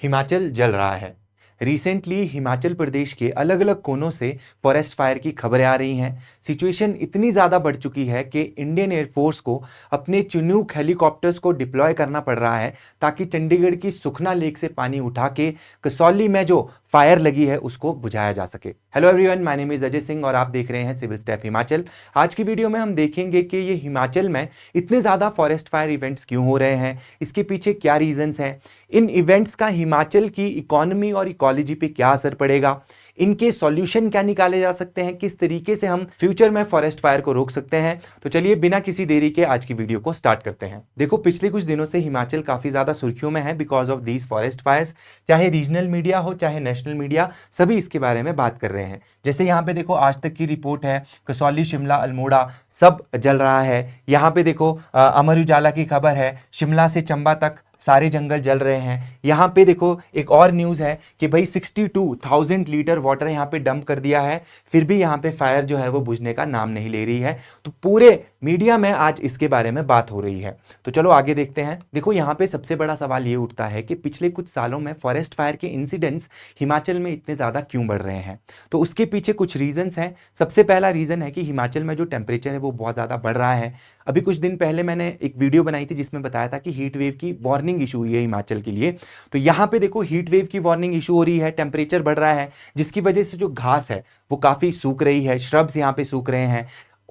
हिमाचल जल रहा है। रिसेंटली हिमाचल प्रदेश के अलग अलग कोनों से फॉरेस्ट फायर की खबरें आ रही हैं। सिचुएशन इतनी ज़्यादा बढ़ चुकी है कि इंडियन एयरफोर्स को अपने चिनूक हेलीकॉप्टर्स को डिप्लॉय करना पड़ रहा है ताकि चंडीगढ़ की सुखना लेक से पानी उठा के कसौली में जो फायर लगी है उसको बुझाया जा सके। Hello everyone, my name is Ajay Singh और आप देख रहे हैं सिविल स्टेप हिमाचल। आज की वीडियो में हम देखेंगे कि ये हिमाचल में इतने ज़्यादा फॉरेस्ट फायर इवेंट्स क्यों हो रहे हैं, इसके पीछे क्या रीजंस हैं, इन इवेंट्स का हिमाचल की इकोनॉमी और इकोलॉजी पे क्या असर पड़ेगा, इनके सॉल्यूशन क्या निकाले जा सकते हैं, किस तरीके से हम फ्यूचर में फॉरेस्ट फायर को रोक सकते हैं। तो चलिए बिना किसी देरी के आज की वीडियो को स्टार्ट करते हैं। देखो, पिछले कुछ दिनों से हिमाचल काफी ज्यादा सुर्खियों में है because of these forest fires. चाहे रीजनल मीडिया हो चाहे नेशनल मीडिया, सभी इसके बारे में बात कर रहे हैं। जैसे यहाँ पे देखो, आज तक की रिपोर्ट है कसौली, शिमला, अल्मोड़ा सब जल रहा है। यहाँ पे देखो अमर उजाला की खबर है, शिमला से चंबा तक सारे जंगल जल रहे हैं। यहाँ पे देखो एक और न्यूज़ है कि भाई 62,000 लीटर वाटर यहाँ पे डंप कर दिया है, फिर भी यहाँ पे फायर जो है वो बुझने का नाम नहीं ले रही है। तो पूरे मीडिया में आज इसके बारे में बात हो रही है। तो चलो आगे देखते हैं। देखो, यहाँ पे सबसे बड़ा सवाल ये उठता है कि पिछले कुछ सालों में फॉरेस्ट फायर के इंसिडेंट्स हिमाचल में इतने ज़्यादा क्यों बढ़ रहे हैं। तो उसके पीछे कुछ रीजंस हैं। सबसे पहला रीज़न है कि हिमाचल में जो टेम्परेचर है वो बहुत ज़्यादा बढ़ रहा है। अभी कुछ दिन पहले मैंने एक वीडियो बनाई थी जिसमें बताया था कि हीट वेव की वार्निंग इशू हुई है हिमाचल के लिए। तो यहाँ पे देखो हीट वेव की वार्निंग इशू हो रही है, टेम्परेचर बढ़ रहा है, जिसकी वजह से जो घास है वो काफी सूख रही है, श्रब्स यहाँ पे सूख रहे हैं।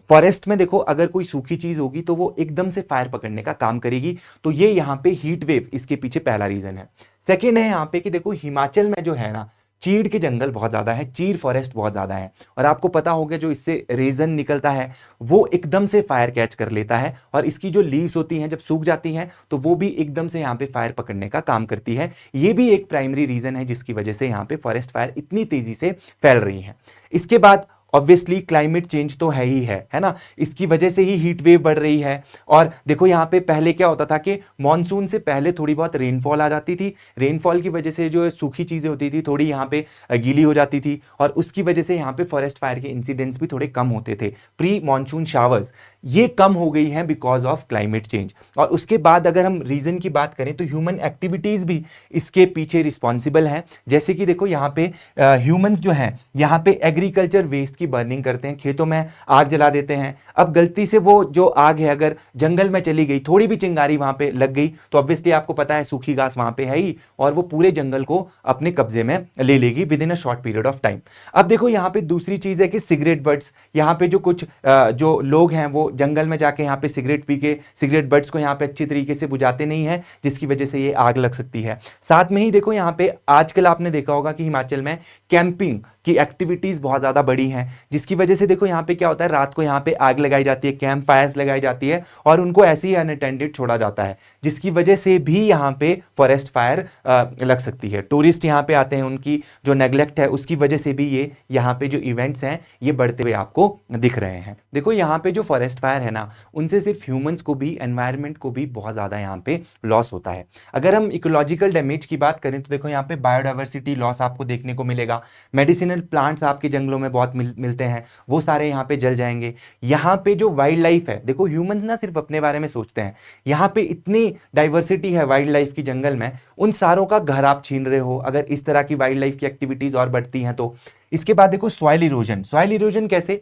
फॉरेस्ट में देखो, अगर कोई सूखी चीज होगी तो वो एकदम से फायर पकड़ने का काम करेगी। तो ये यहाँ पे हीट वेव, इसके पीछे पहला रीजन है। सेकेंड है यहाँ पे कि देखो हिमाचल में जो है ना, चीड़ के जंगल बहुत ज्यादा है, चीड़ फॉरेस्ट बहुत ज्यादा है। और आपको पता होगा जो इससे रेजन निकलता है वो एकदम से फायर कैच कर लेता है, और इसकी जो लीव्स होती हैं जब सूख जाती हैं तो वो भी एकदम से यहाँ पे फायर पकड़ने का काम करती है। ये भी एक प्राइमरी रीजन है जिसकी वजह से यहाँ पे फॉरेस्ट फायर इतनी तेजी से फैल रही है। इसके बाद ऑब्वियसली क्लाइमेट चेंज तो है ही है ना, इसकी वजह से ही हीट वेव बढ़ रही है। और देखो यहाँ पे पहले क्या होता था कि मॉनसून से पहले थोड़ी बहुत रेनफॉल आ जाती थी, रेनफॉल की वजह से जो सूखी चीजें होती थी थोड़ी यहाँ पे गीली हो जाती थी, और उसकी वजह से यहाँ पे फॉरेस्ट फायर के इंसिडेंट्स भी थोड़े कम होते थे। प्री मॉनसून शावर्स ये कम हो गई हैं बिकॉज ऑफ क्लाइमेट चेंज। और उसके बाद अगर हम रीजन की बात करें तो ह्यूमन एक्टिविटीज भी इसके पीछे रिस्पॉन्सिबल हैं। जैसे कि देखो यहाँ पे ह्यूमंस जो हैं यहाँ पे एग्रीकल्चर वेस्ट की बर्निंग करते हैं, खेतों में आग जला देते हैं। अब गलती से वो जो आग है अगर जंगल में चली गई, थोड़ी भी चिंगारी वहां पे लग गई, तो ऑब्वियसली आपको पता है सूखी घास वहां पे है ही, और वो पूरे जंगल को अपने कब्जे में ले लेगी with in a short period of time. अब देखो यहाँ पे दूसरी चीज है कि सिगरेट बट्स, यहाँ पे जो कुछ जो लोग हैं वो जंगल में जाके यहाँ पे सिगरेट पी के सिगरेट बट्स को यहाँ पे अच्छी तरीके से बुझाते नहीं है, जिसकी वजह से ये आग लग सकती है। साथ में ही देखो यहाँ पे आजकल आपने देखा होगा कि हिमाचल में कैंपिंग की एक्टिविटीज बहुत ज्यादा बढ़ी हैं, जिसकी वजह से देखो यहाँ पे क्या होता है, रात को यहाँ पे आग लगाई जाती है, कैंप फायर्स लगाई जाती है, और उनको ऐसे ही अनअटेंडेड छोड़ा जाता है, जिसकी वजह से भी यहाँ पे फॉरेस्ट फायर लग सकती है। टूरिस्ट यहाँ पे आते हैं, उनकी जो नेग्लेक्ट है उसकी वजह से भी ये यहाँ पे जो इवेंट्स हैं ये बढ़ते हुए आपको दिख रहे हैं। देखो यहाँ पे जो फॉरेस्ट फायर है ना, उनसे सिर्फ ह्यूमंस को भी, एनवायरमेंट को भी बहुत ज्यादा यहाँ पे लॉस होता है। अगर हम इकोलॉजिकल डैमेज की बात करें तो देखो यहाँ पे बायोडाइवर्सिटी लॉस आपको देखने को मिलेगा, मेडिसिनल प्लांट्स आपके जंगलों में बहुत मिलते हैं, वो सारे यहाँ पे जल जाएंगे। यहाँ पे जो वाइल्ड लाइफ है, देखो ह्यूमंस ना सिर्फ अपने बारे में सोचते हैं, यहाँ पे इतनी डाइवर्सिटी है वाइल्ड लाइफ की जंगल में, उन सारों का घर आप छीन रहे हो अगर इस तरह की वाइल्ड लाइफ की एक्टिविटीज और बढ़ती हैं तो। इसके बाद देखो सॉइल इरोजन, सॉइल इरोजन कैसे,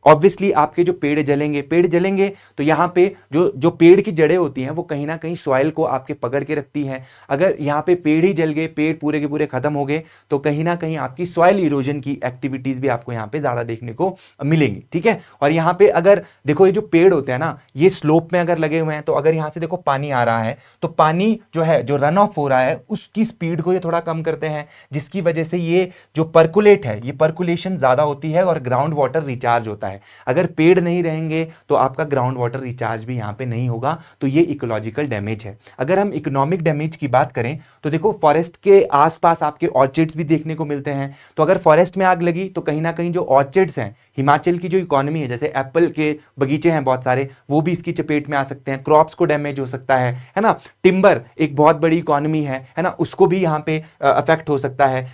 ऑब्वियसली आपके जो पेड़ जलेंगे, पेड़ जलेंगे तो यहाँ पे जो पेड़ की जड़ें होती हैं वो कहीं ना कहीं सॉइल को आपके पकड़ के रखती हैं। अगर यहाँ पे पेड़ ही जल गए, पेड़ पूरे के पूरे खत्म हो गए, तो कहीं ना कहीं आपकी सॉइल इरोजन की एक्टिविटीज भी आपको यहाँ पे ज्यादा देखने को मिलेंगी। ठीक है, और यहाँ पे अगर देखो ये जो पेड़ होते हैं ना, ये स्लोप में अगर लगे हुए हैं, तो अगर यहाँ से देखो पानी आ रहा है तो पानी जो है, जो रन ऑफ हो रहा है उसकी स्पीड को ये थोड़ा कम करते हैं, जिसकी वजह से ये जो पर्कुलेट है, ये पर्कुलेशन ज्यादा होती है और ग्राउंड वाटर रिचार्ज होता है। अगर पेड़ नहीं रहेंगे तो आपका ग्राउंड वाटर रिचार्ज भी यहां पे नहीं होगा, तो ये इकोलॉजिकल डैमेज है। अगर हम इकोनॉमिक डैमेज की बात करें तो देखो फॉरेस्ट के आसपास आपके ऑर्चिड्स भी देखने को मिलते हैं, तो अगर फॉरेस्ट में आग लगी तो कहीं ना कहीं जो ऑर्चिड्स हैं, हिमाचल की जो इकोनॉमी है, जैसे एप्पल के बगीचे हैं बहुत सारे, वो भी इसकी चपेट में आ सकते हैं, क्रॉप्स को डैमेज हो सकता है ना। टिम्बर एक बहुत बड़ी इकोनॉमी है ना, उसको भी यहाँ पे अफेक्ट हो सकता है।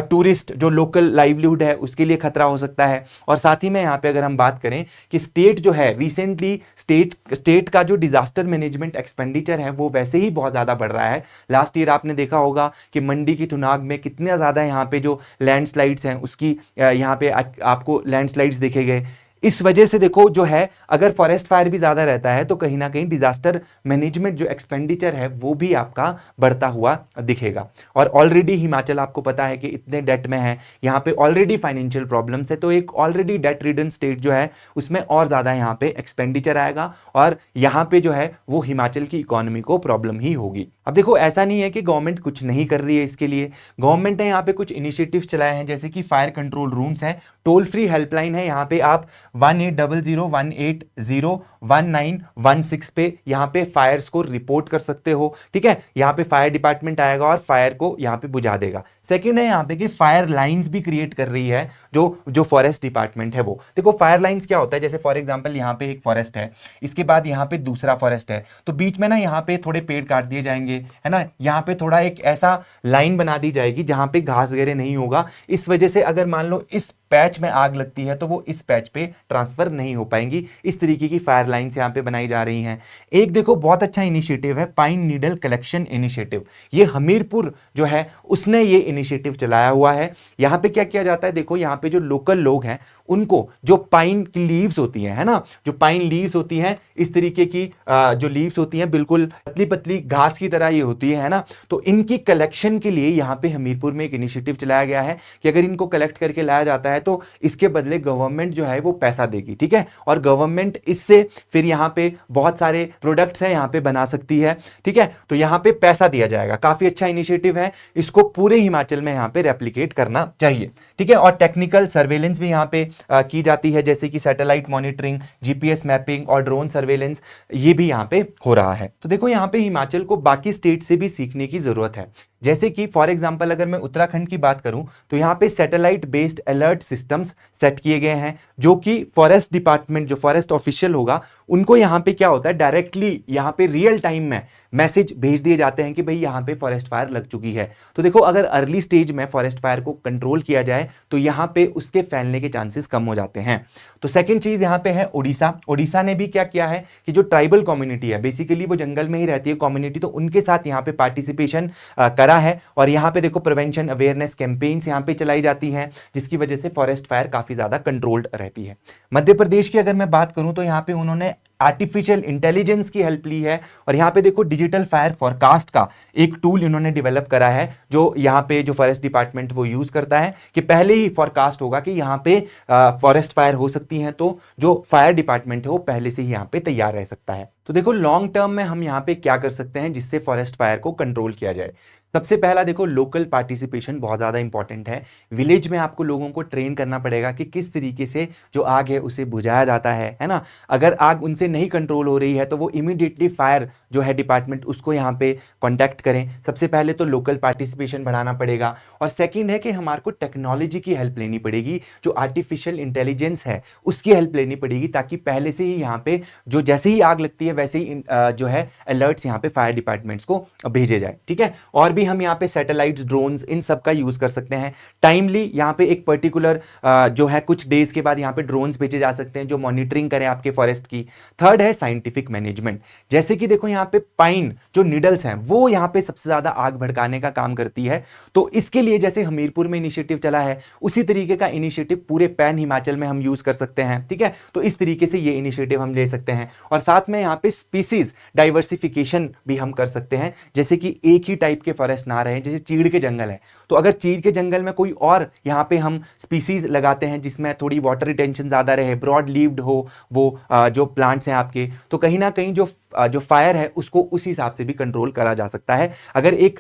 टूरिस्ट जो लोकल लाइवलीहुड है उसके लिए खतरा हो सकता है। और साथ ही में यहाँ पे अगर हम हम बात करें कि स्टेट जो है रिसेंटली स्टेट का जो डिजास्टर मैनेजमेंट एक्सपेंडिचर है वो वैसे ही बहुत ज़्यादा बढ़ रहा है। लास्ट ईयर आपने देखा होगा कि मंडी की थुनाग में कितने ज़्यादा यहाँ पे जो लैंडस्लाइड्स हैं उसकी यहाँ पे आपको लैंडस्लाइड्स देखे गए। इस वजह से देखो जो है अगर फॉरेस्ट फायर भी ज़्यादा रहता है तो कहीं ना कहीं डिजास्टर मैनेजमेंट जो एक्सपेंडिचर है वो भी आपका बढ़ता हुआ दिखेगा। और ऑलरेडी हिमाचल आपको पता है कि इतने डेट में है, यहाँ पे ऑलरेडी फाइनेंशियल प्रॉब्लम्स है, तो एक ऑलरेडी डेट रिडन स्टेट जो है उसमें और ज़्यादा यहाँ पे एक्सपेंडिचर आएगा और यहाँ पे जो है वो हिमाचल की इकोनॉमी को प्रॉब्लम ही होगी। अब देखो ऐसा नहीं है कि गवर्नमेंट कुछ नहीं कर रही है इसके लिए, गवर्नमेंट ने यहाँ पे कुछ इनिशिएटिव चलाए हैं, जैसे कि फायर कंट्रोल रूम्स है, टोल फ्री हेल्पलाइन है, यहाँ पे आप 1800-180-1916 पे यहाँ पे फायर्स को रिपोर्ट कर सकते हो। ठीक है, यहाँ पे फायर डिपार्टमेंट आएगा और फायर को यहाँ पे बुझा देगा। सेकंड है यहाँ पे कि फायर लाइंस भी क्रिएट कर रही है जो फॉरेस्ट डिपार्टमेंट है वो। देखो फायर लाइंस क्या होता है, जैसे फॉर एग्जांपल यहाँ पे एक फॉरेस्ट है, इसके बाद यहाँ पे दूसरा फॉरेस्ट है, तो बीच में ना यहाँ पे थोड़े पेड़ काट दिए जाएंगे, है ना, यहाँ पे थोड़ा एक ऐसा लाइन बना दी जाएगी जहां पे घास वगैरह नहीं होगा। इस वजह से अगर मान लो इस पैच में आग लगती है तो वो इस पैच पे ट्रांसफर नहीं हो पाएंगी। इस तरीके की फायर लाइंस यहाँ पे बनाई जा रही हैं। एक देखो बहुत अच्छा इनिशिएटिव है पाइन नीडल कलेक्शन इनिशिएटिव, ये हमीरपुर जो है उसने ये इनिशिएटिव चलाया हुआ है। यहाँ पे क्या किया जाता है, देखो यहाँ पे जो लोकल लोग हैं उनको जो पाइन की लीव्स होती हैं, है ना, जो पाइन लीव्स होती हैं इस तरीके की जो लीव्स होती हैं बिल्कुल पतली पतली घास की तरह ये होती है ना, तो इनकी कलेक्शन के लिए यहाँ पे हमीरपुर में एक इनिशिएटिव चलाया गया है कि अगर इनको कलेक्ट करके लाया जाता है तो इसके बदले गवर्नमेंट जो है वो पैसा देगी। ठीक है, और गवर्नमेंट इससे फिर यहाँ पे बहुत सारे प्रोडक्ट्स हैं यहाँ पे बना सकती है। ठीक है, तो यहाँ पे पैसा दिया जाएगा। काफी अच्छा इनिशिएटिव है, इसको पूरे हिमाचल में यहाँ पे रेप्लिकेट करना चाहिए। ठीक है, और टेक्निकल सर्वेलेंस भी यहाँ पे की जाती है, जैसे कि सैटेलाइट मॉनिटरिंग, जीपीएस मैपिंग और ड्रोन सर्वेलेंस, ये भी यहाँ पे हो रहा है। तो देखो यहाँ पे हिमाचल को बाकी स्टेट से भी सीखने की जरूरत है। जैसे कि फॉर एग्जांपल अगर मैं उत्तराखंड की बात करूं तो यहाँ पे satellite based alert systems set किए गए हैं, जो कि फॉरेस्ट डिपार्टमेंट जो फॉरेस्ट ऑफिशियल होगा उनको यहाँ पे क्या होता है डायरेक्टली यहाँ पे रियल टाइम में मैसेज भेज दिए जाते हैं कि भाई यहाँ पे फॉरेस्ट फायर लग चुकी है। तो देखो अगर अर्ली स्टेज में फॉरेस्ट फायर को कंट्रोल किया जाए तो यहाँ पे उसके फैलने के चांसेस कम हो जाते हैं। तो सेकंड चीज यहाँ पे है ओडिशा ने भी क्या किया है कि जो ट्राइबल कम्युनिटी है, बेसिकली वो जंगल में ही रहती है कम्युनिटी, तो उनके साथ यहाँ पे पार्टिसिपेशन करा है और यहाँ पे देखो प्रिवेंशन अवेयरनेस कैंपेन्स यहाँ पे चलाई जाती हैं, जिसकी वजह से फॉरेस्ट फायर काफी ज्यादा कंट्रोल्ड रहती है। मध्य प्रदेश की अगर मैं बात करूं तो यहाँ पे उन्होंने आर्टिफिशियल इंटेलिजेंस की हेल्प ली है और यहाँ पे देखो डिजिटल फायर फॉरकास्ट का एक टूल इन्होंने डेवलप करा है, जो यहाँ पे जो फॉरेस्ट डिपार्टमेंट वो यूज करता है कि पहले ही फॉरकास्ट होगा कि यहाँ पे फॉरेस्ट फायर हो सकती है, तो जो फायर डिपार्टमेंट है वो पहले से ही यहाँ पे तैयार रह सकता है। तो देखो लॉन्ग टर्म में हम यहाँ पे क्या कर सकते हैं जिससे फॉरेस्ट फायर को कंट्रोल किया जाए। सबसे पहला देखो लोकल पार्टिसिपेशन बहुत ज़्यादा इंपॉर्टेंट है। विलेज में आपको लोगों को ट्रेन करना पड़ेगा कि किस तरीके से जो आग है उसे बुझाया जाता है ना। अगर आग उनसे नहीं कंट्रोल हो रही है तो वो इमीडिएटली फायर जो है डिपार्टमेंट उसको यहाँ पे कांटेक्ट करें। सबसे पहले तो लोकल पार्टिसिपेशन बढ़ाना पड़ेगा और सेकंड है कि हमारे को टेक्नोलॉजी की हेल्प लेनी पड़ेगी, जो आर्टिफिशियल इंटेलिजेंस है उसकी हेल्प लेनी पड़ेगी, ताकि पहले से ही यहाँ पे जो जैसे ही आग लगती है वैसे ही जो है अलर्ट्स यहाँ पे फायर डिपार्टमेंट्स को भेजे जाए। ठीक है, और भी हम यहाँ पे सैटेलाइट्स, ड्रोन्स, इन सब का यूज कर सकते हैं। टाइमली यहाँ पे एक पर्टिकुलर जो है कुछ डेज के बाद यहाँ पे ड्रोन्स भेजे जा सकते हैं जो मॉनिटरिंग करें आपके फॉरेस्ट की। थर्ड है साइंटिफिक मैनेजमेंट, जैसे कि देखो यहाँ पे पाइन जो नीडल्स हैं वो यहाँ पे सबसे ज्यादा आग भड़काने का काम करती है, तो इसके लिए जैसे हमीरपुर में इनिशिएटिव चला है उसी तरीके का इनिशिएटिव पूरे पैन हिमाचल में हम यूज कर सकते हैं। ठीक है, तो इस तरीके से ये इनिशिएटिव हम ले सकते हैं और साथ में यहाँ पे स्पीसीज डाइवर्सिफिकेशन भी हम कर सकते हैं, जैसे कि एक ही टाइप के फॉरेस्ट ना रहे। जैसे चीड़ के जंगल है तो अगर चीड़ के जंगल में कोई और यहाँ पे हम स्पीसीज लगाते हैं जिसमें थोड़ी वाटर रिटेंशन ज्यादा रहे, ब्रॉड लीव्ड हो वो जो प्लांट्स हैं आपके, तो कहीं ना कहीं जो फायर है उसको उस हिसाब से भी कंट्रोल करा जा सकता है। अगर एक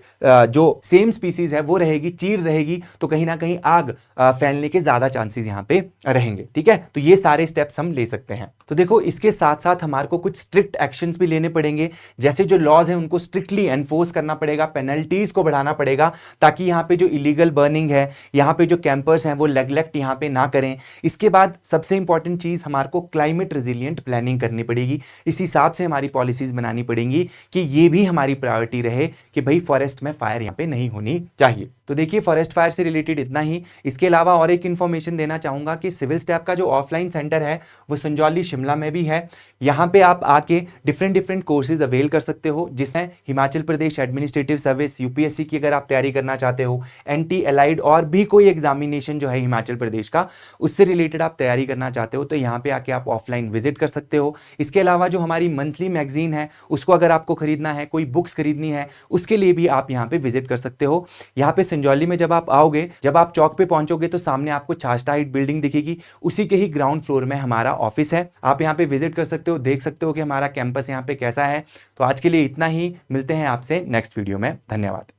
जो सेम स्पीसीज है वो रहेगी, चीड़ रहेगी, तो कहीं ना कहीं आग फैलने के ज्यादा चांसेस यहाँ पे रहेंगे। ठीक है, तो ये सारे स्टेप्स हम ले सकते हैं। तो देखो इसके साथ साथ हमारे को कुछ स्ट्रिक्ट एक्शंस भी लेने पड़ेंगे, जैसे जो लॉज है उनको स्ट्रिक्टली एनफोर्स करना पड़ेगा, पेनल्टीज को बढ़ाना पड़ेगा, ताकि यहाँ पे जो इलीगल बर्निंग है, यहाँ पे जो कैंपर्स हैं वो नेग्लेक्ट यहाँ पे ना करें। इसके बाद सबसे इंपॉर्टेंट चीज हमारे को क्लाइमेट रेजिलिएंट प्लानिंग करनी पड़ेगी। इस हिसाब से हमारी पॉलिसीज बनानी पड़ेंगी कि ये भी हमारी प्रायोरिटी रहे कि भाई फॉरेस्ट में फायर यहाँ पे नहीं होनी चाहिए। तो देखिए फॉरेस्ट फायर से रिलेटेड इतना ही। इसके अलावा और एक इन्फॉर्मेशन देना चाहूंगा कि सिविल स्टैफ का जो ऑफलाइन सेंटर है वो संजौली शिमला में भी है। यहाँ पे आप आके डिफरेंट कोर्सेज अवेल कर सकते हो, जिसमें Himachal Pradesh administrative service, UPSC की अगर आप तैयारी करना चाहते हो, एनटी एलाइड और भी कोई एग्जामिनेशन जो है हिमाचल प्रदेश का उससे रिलेटेड आप तैयारी करना चाहते हो तो यहाँ पे आके आप ऑफलाइन विजिट कर सकते हो। इसके अलावा जो हमारी मंथली मैगजीन है उसको अगर आपको खरीदना है, कोई बुक्स खरीदनी है, उसके लिए भी आप यहाँ पे विजिट कर सकते हो। यहाँ पे संजौली में जब आप आओगे, जब आप चौक पे पहुंचोगे तो सामने आपको छाछटा हाइट बिल्डिंग दिखेगी, उसी के ही ग्राउंड फ्लोर में हमारा ऑफिस है। आप यहाँ पे विजिट कर सकते हो, देख सकते हो कि हमारा कैंपस यहाँ पे कैसा है। तो आज के लिए इतना ही, मिलते हैं आपसे नेक्स्ट वीडियो में। धन्यवाद।